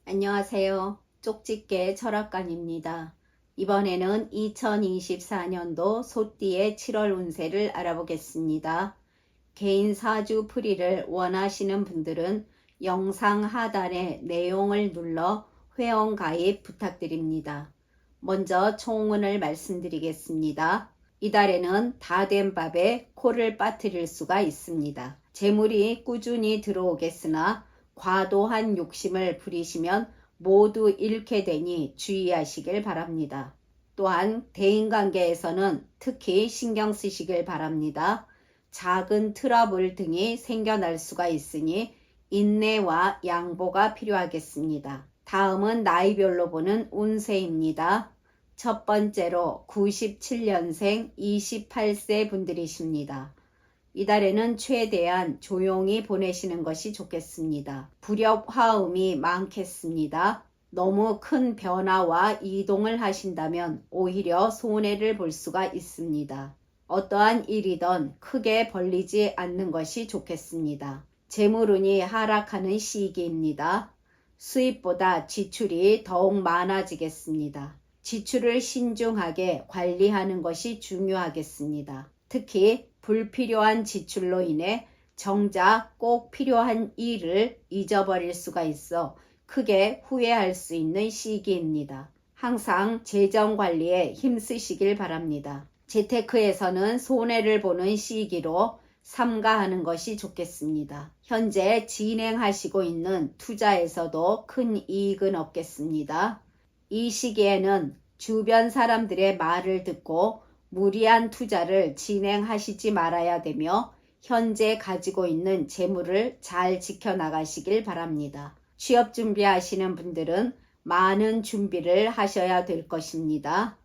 안녕하세요. 쪽집게 철학관입니다. 이번에는 2024년도 소띠의 7월 운세를 알아보겠습니다. 개인 사주 풀이를 원하시는 분들은 영상 하단에 내용을 눌러 회원 가입 부탁드립니다. 먼저 총운을 말씀드리겠습니다. 이달에는 다 된 밥에 코를 빠뜨릴 수가 있습니다. 재물이 꾸준히 들어오겠으나 과도한 욕심을 부리시면 모두 잃게 되니 주의하시길 바랍니다. 또한 대인관계에서는 특히 신경 쓰시길 바랍니다. 작은 트러블 등이 생겨날 수가 있으니 인내와 양보가 필요하겠습니다. 다음은 나이별로 보는 운세입니다. 첫 번째로 97년생 28세 분들이십니다. 이달에는 최대한 조용히 보내시는 것이 좋겠습니다. 불협화음이 많겠습니다. 너무 큰 변화와 이동을 하신다면 오히려 손해를 볼 수가 있습니다. 어떠한 일이든 크게 벌리지 않는 것이 좋겠습니다. 재물운이 하락하는 시기입니다. 수입보다 지출이 더욱 많아지겠습니다. 지출을 신중하게 관리하는 것이 중요하겠습니다. 특히 불필요한 지출로 인해 정작 꼭 필요한 일을 잊어버릴 수가 있어 크게 후회할 수 있는 시기입니다. 항상 재정 관리에 힘쓰시길 바랍니다. 재테크에서는 손해를 보는 시기로 삼가하는 것이 좋겠습니다. 현재 진행하시고 있는 투자에서도 큰 이익은 없겠습니다. 이 시기에는 주변 사람들의 말을 듣고 무리한 투자를 진행하시지 말아야 되며 현재 가지고 있는 재물을 잘 지켜나가시길 바랍니다. 취업 준비하시는 분들은 많은 준비를 하셔야 될 것입니다.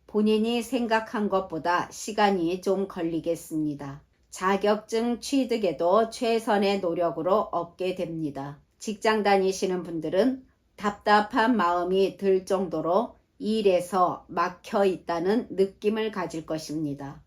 본인이 생각한 것보다 시간이 좀 걸리겠습니다. 자격증 취득에도 최선의 노력으로 얻게 됩니다. 직장 다니시는 분들은 답답한 마음이 들 정도로 일에서 막혀 있다는 느낌을 가질 것입니다.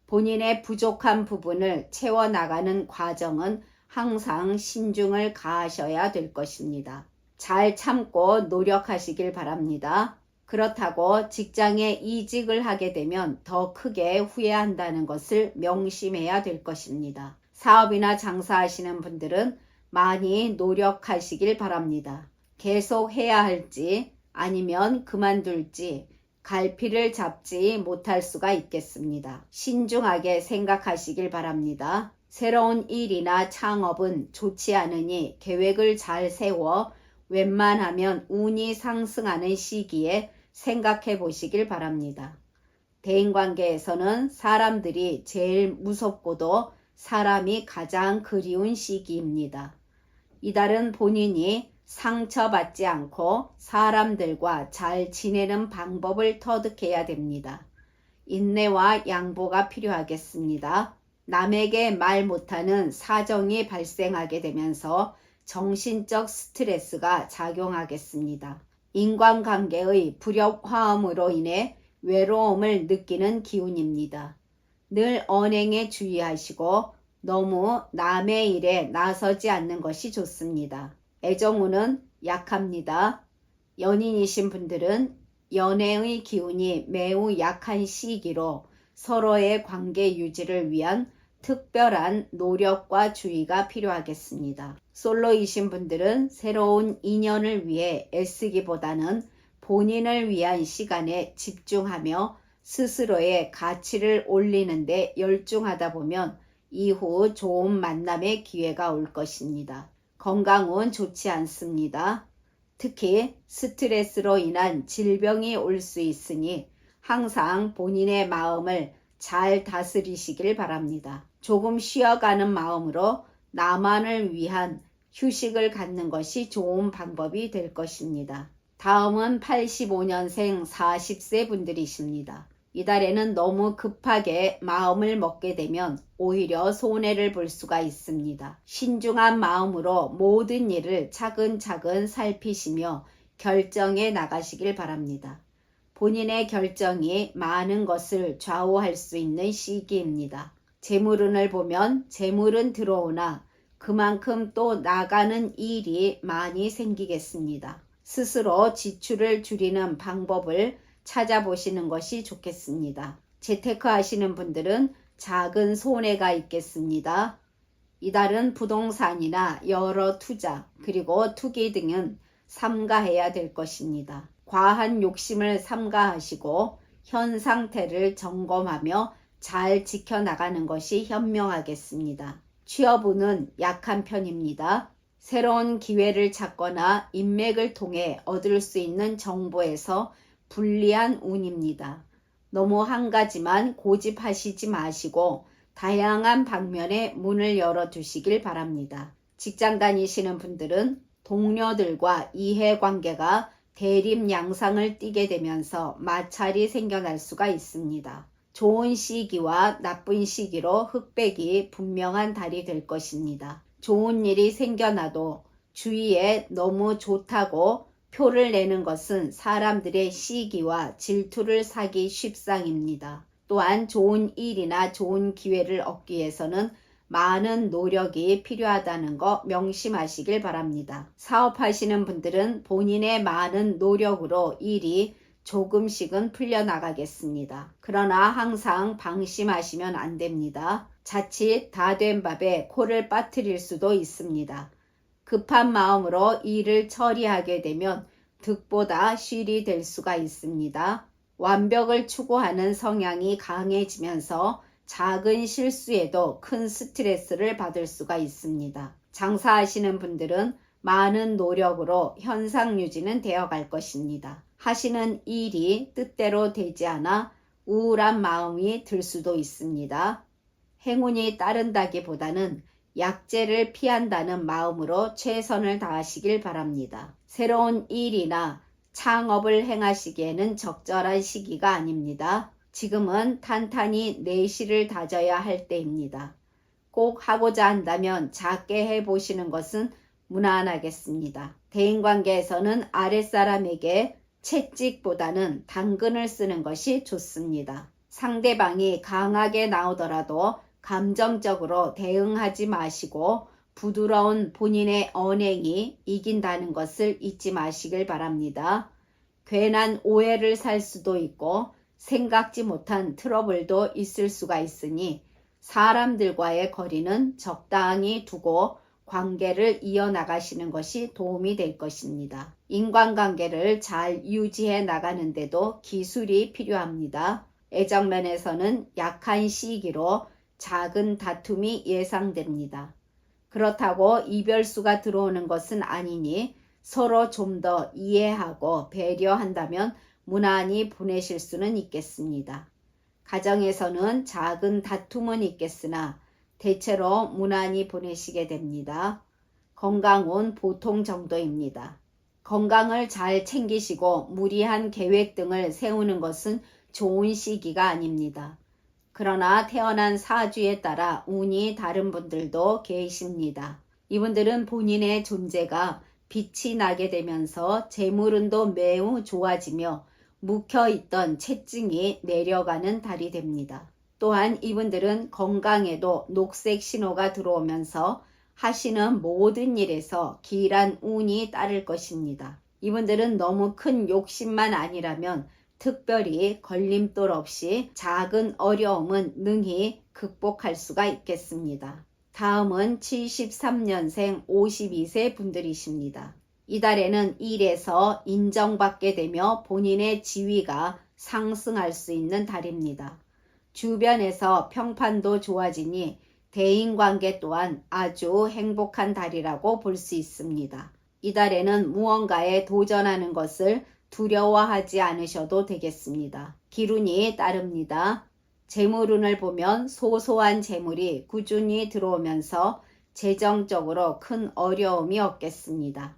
본인의 부족한 부분을 채워나가는 과정은 항상 신중을 가하셔야 될 것입니다. 잘 참고 노력하시길 바랍니다. 그렇다고 직장에 이직을 하게 되면 더 크게 후회한다는 것을 명심해야 될 것입니다. 사업이나 장사하시는 분들은 많이 노력하시길 바랍니다. 계속 해야 할지 아니면 그만둘지 갈피를 잡지 못할 수가 있겠습니다. 신중하게 생각하시길 바랍니다. 새로운 일이나 창업은 좋지 않으니 계획을 잘 세워 웬만하면 운이 상승하는 시기에 생각해 보시길 바랍니다. 대인관계에서는 사람들이 제일 무섭고도 사람이 가장 그리운 시기입니다. 이달은 본인이 상처받지 않고 사람들과 잘 지내는 방법을 터득해야 됩니다. 인내와 양보가 필요하겠습니다. 남에게 말 못하는 사정이 발생하게 되면서 정신적 스트레스가 작용하겠습니다. 인간관계의 불협화음으로 인해 외로움을 느끼는 기운입니다. 늘 언행에 주의하시고 너무 남의 일에 나서지 않는 것이 좋습니다. 애정운은 약합니다. 연인이신 분들은 연애의 기운이 매우 약한 시기로 서로의 관계 유지를 위한 특별한 노력과 주의가 필요하겠습니다. 솔로이신 분들은 새로운 인연을 위해 애쓰기보다는 본인을 위한 시간에 집중하며 스스로의 가치를 올리는 데 열중하다 보면 이후 좋은 만남의 기회가 올 것입니다. 건강은 좋지 않습니다. 특히 스트레스로 인한 질병이 올 수 있으니 항상 본인의 마음을 잘 다스리시길 바랍니다. 조금 쉬어가는 마음으로 나만을 위한 휴식을 갖는 것이 좋은 방법이 될 것입니다. 다음은 85년생 40세 분들이십니다. 이달에는 너무 급하게 마음을 먹게 되면 오히려 손해를 볼 수가 있습니다. 신중한 마음으로 모든 일을 차근차근 살피시며 결정해 나가시길 바랍니다. 본인의 결정이 많은 것을 좌우할 수 있는 시기입니다. 재물운을 보면 재물은 들어오나 그만큼 또 나가는 일이 많이 생기겠습니다. 스스로 지출을 줄이는 방법을 찾아보시는 것이 좋겠습니다. 재테크 하시는 분들은 작은 손해가 있겠습니다. 이달은 부동산이나 여러 투자 그리고 투기 등은 삼가해야 될 것입니다. 과한 욕심을 삼가하시고 현 상태를 점검하며 잘 지켜나가는 것이 현명하겠습니다. 취업운은 약한 편입니다. 새로운 기회를 찾거나 인맥을 통해 얻을 수 있는 정보에서 불리한 운입니다. 너무 한 가지만 고집하시지 마시고 다양한 방면의 문을 열어두시길 바랍니다. 직장 다니시는 분들은 동료들과 이해관계가 대립 양상을 띠게 되면서 마찰이 생겨날 수가 있습니다. 좋은 시기와 나쁜 시기로 흑백이 분명한 달이 될 것입니다. 좋은 일이 생겨나도 주위에 너무 좋다고 표를 내는 것은 사람들의 시기와 질투를 사기 쉽상입니다. 또한 좋은 일이나 좋은 기회를 얻기 위해서는 많은 노력이 필요하다는 거 명심하시길 바랍니다. 사업하시는 분들은 본인의 많은 노력으로 일이 조금씩은 풀려나가겠습니다. 그러나 항상 방심하시면 안 됩니다. 자칫 다 된 밥에 코를 빠뜨릴 수도 있습니다. 급한 마음으로 일을 처리하게 되면 득보다 실이 될 수가 있습니다. 완벽을 추구하는 성향이 강해지면서 작은 실수에도 큰 스트레스를 받을 수가 있습니다. 장사하시는 분들은 많은 노력으로 현상 유지는 되어갈 것입니다. 하시는 일이 뜻대로 되지 않아 우울한 마음이 들 수도 있습니다. 행운이 따른다기보다는 약재를 피한다는 마음으로 최선을 다하시길 바랍니다. 새로운 일이나 창업을 행하시기에는 적절한 시기가 아닙니다. 지금은 탄탄히 내실을 다져야 할 때입니다. 꼭 하고자 한다면 작게 해보시는 것은 무난하겠습니다. 대인관계에서는 아랫사람에게 채찍보다는 당근을 쓰는 것이 좋습니다. 상대방이 강하게 나오더라도 감정적으로 대응하지 마시고 부드러운 본인의 언행이 이긴다는 것을 잊지 마시길 바랍니다. 괜한 오해를 살 수도 있고 생각지 못한 트러블도 있을 수가 있으니 사람들과의 거리는 적당히 두고 관계를 이어나가시는 것이 도움이 될 것입니다. 인간관계를 잘 유지해 나가는데도 기술이 필요합니다. 애정면에서는 약한 시기로 작은 다툼이 예상됩니다. 그렇다고 이별수가 들어오는 것은 아니니 서로 좀 더 이해하고 배려한다면 무난히 보내실 수는 있겠습니다. 가정에서는 작은 다툼은 있겠으나 대체로 무난히 보내시게 됩니다. 건강은 보통 정도입니다. 건강을 잘 챙기시고 무리한 계획 등을 세우는 것은 좋은 시기가 아닙니다. 그러나 태어난 사주에 따라 운이 다른 분들도 계십니다. 이분들은 본인의 존재가 빛이 나게 되면서 재물운도 매우 좋아지며 묵혀있던 채증이 내려가는 달이 됩니다. 또한 이분들은 건강에도 녹색 신호가 들어오면서 하시는 모든 일에서 길한 운이 따를 것입니다. 이분들은 너무 큰 욕심만 아니라면 특별히 걸림돌 없이 작은 어려움은 능히 극복할 수가 있겠습니다. 다음은 73년생 52세 분들이십니다. 이달에는 일에서 인정받게 되며 본인의 지위가 상승할 수 있는 달입니다. 주변에서 평판도 좋아지니 대인관계 또한 아주 행복한 달이라고 볼 수 있습니다. 이달에는 무언가에 도전하는 것을 두려워하지 않으셔도 되겠습니다. 기운이 따릅니다. 재물운을 보면 소소한 재물이 꾸준히 들어오면서 재정적으로 큰 어려움이 없겠습니다.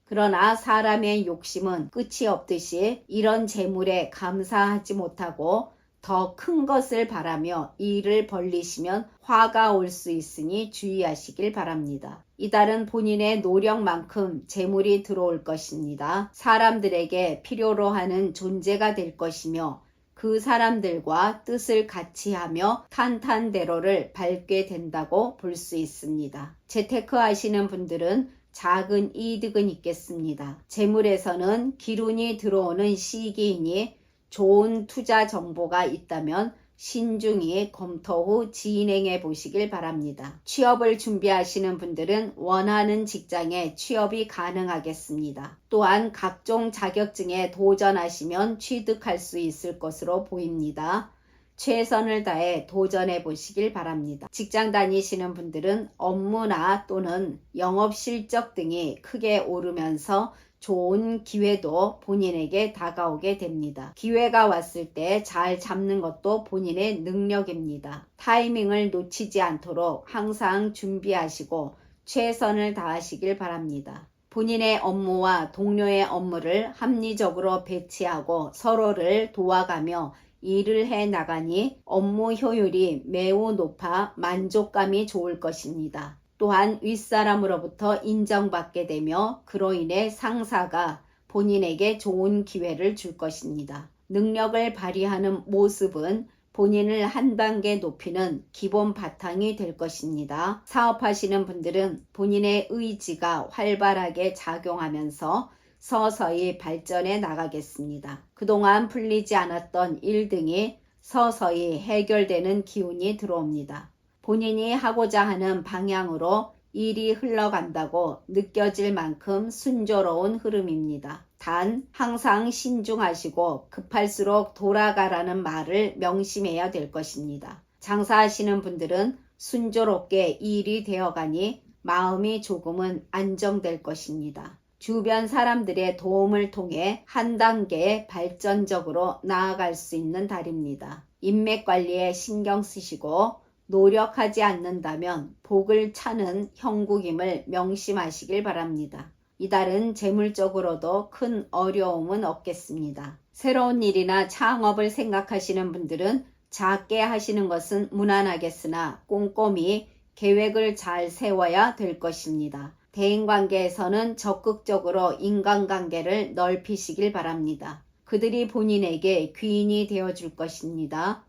그러나 사람의 욕심은 끝이 없듯이 이런 재물에 감사하지 못하고 더 큰 것을 바라며 일을 벌리시면 화가 올 수 있으니 주의하시길 바랍니다. 이달은 본인의 노력만큼 재물이 들어올 것입니다. 사람들에게 필요로 하는 존재가 될 것이며 그 사람들과 뜻을 같이 하며 탄탄대로를 밟게 된다고 볼 수 있습니다. 재테크 하시는 분들은 작은 이득은 있겠습니다. 재물에서는 기운이 들어오는 시기이니 좋은 투자 정보가 있다면 신중히 검토 후 진행해 보시길 바랍니다. 취업을 준비하시는 분들은 원하는 직장에 취업이 가능하겠습니다. 또한 각종 자격증에 도전하시면 취득할 수 있을 것으로 보입니다. 최선을 다해 도전해 보시길 바랍니다. 직장 다니시는 분들은 업무나 또는 영업 실적 등이 크게 오르면서 좋은 기회도 본인에게 다가오게 됩니다. 기회가 왔을 때 잘 잡는 것도 본인의 능력입니다. 타이밍을 놓치지 않도록 항상 준비하시고 최선을 다하시길 바랍니다. 본인의 업무와 동료의 업무를 합리적으로 배치하고 서로를 도와가며 일을 해 나가니 업무 효율이 매우 높아 만족감이 좋을 것입니다. 또한 윗사람으로부터 인정받게 되며 그로 인해 상사가 본인에게 좋은 기회를 줄 것입니다. 능력을 발휘하는 모습은 본인을 한 단계 높이는 기본 바탕이 될 것입니다. 사업하시는 분들은 본인의 의지가 활발하게 작용하면서 서서히 발전해 나가겠습니다. 그동안 풀리지 않았던 일 등이 서서히 해결되는 기운이 들어옵니다. 본인이 하고자 하는 방향으로 일이 흘러간다고 느껴질 만큼 순조로운 흐름입니다. 단 항상 신중하시고 급할수록 돌아가라는 말을 명심해야 될 것입니다. 장사하시는 분들은 순조롭게 일이 되어가니 마음이 조금은 안정될 것입니다. 주변 사람들의 도움을 통해 한 단계 발전적으로 나아갈 수 있는 달입니다. 인맥 관리에 신경 쓰시고 노력하지 않는다면 복을 차는 형국임을 명심하시길 바랍니다. 이달은 재물적으로도 큰 어려움은 없겠습니다. 새로운 일이나 창업을 생각하시는 분들은 작게 하시는 것은 무난하겠으나 꼼꼼히 계획을 잘 세워야 될 것입니다. 대인관계에서는 적극적으로 인간관계를 넓히시길 바랍니다. 그들이 본인에게 귀인이 되어줄 것입니다.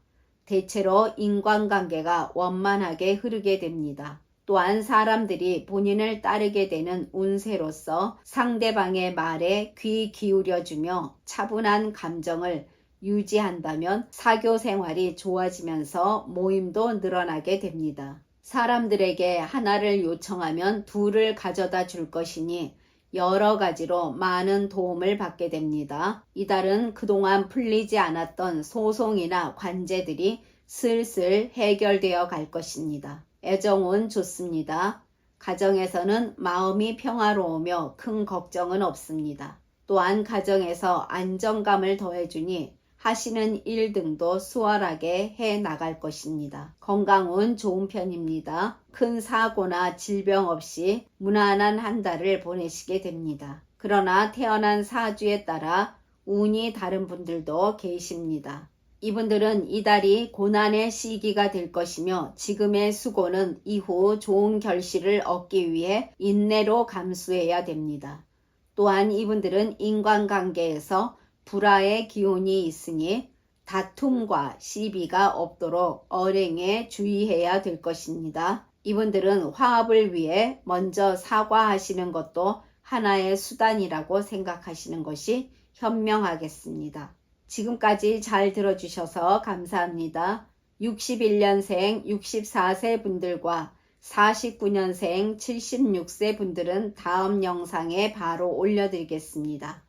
대체로 인간관계가 원만하게 흐르게 됩니다. 또한 사람들이 본인을 따르게 되는 운세로서 상대방의 말에 귀 기울여주며 차분한 감정을 유지한다면 사교 생활이 좋아지면서 모임도 늘어나게 됩니다. 사람들에게 하나를 요청하면 둘을 가져다 줄 것이니 여러 가지로 많은 도움을 받게 됩니다. 이달은 그동안 풀리지 않았던 소송이나 관제들이 슬슬 해결되어 갈 것입니다. 애정은 좋습니다. 가정에서는 마음이 평화로우며 큰 걱정은 없습니다. 또한 가정에서 안정감을 더해주니 하시는 일 등도 수월하게 해 나갈 것입니다. 건강은 좋은 편입니다. 큰 사고나 질병 없이 무난한 한 달을 보내시게 됩니다. 그러나 태어난 사주에 따라 운이 다른 분들도 계십니다. 이분들은 이달이 고난의 시기가 될 것이며 지금의 수고는 이후 좋은 결실을 얻기 위해 인내로 감수해야 됩니다. 또한 이분들은 인간관계에서 불화의 기운이 있으니 다툼과 시비가 없도록 언행에 주의해야 될 것입니다. 이분들은 화합을 위해 먼저 사과하시는 것도 하나의 수단이라고 생각하시는 것이 현명하겠습니다. 지금까지 잘 들어주셔서 감사합니다. 61년생 64세 분들과 49년생 76세 분들은 다음 영상에 바로 올려드리겠습니다.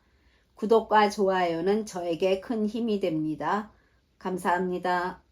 구독과 좋아요는 저에게 큰 힘이 됩니다. 감사합니다.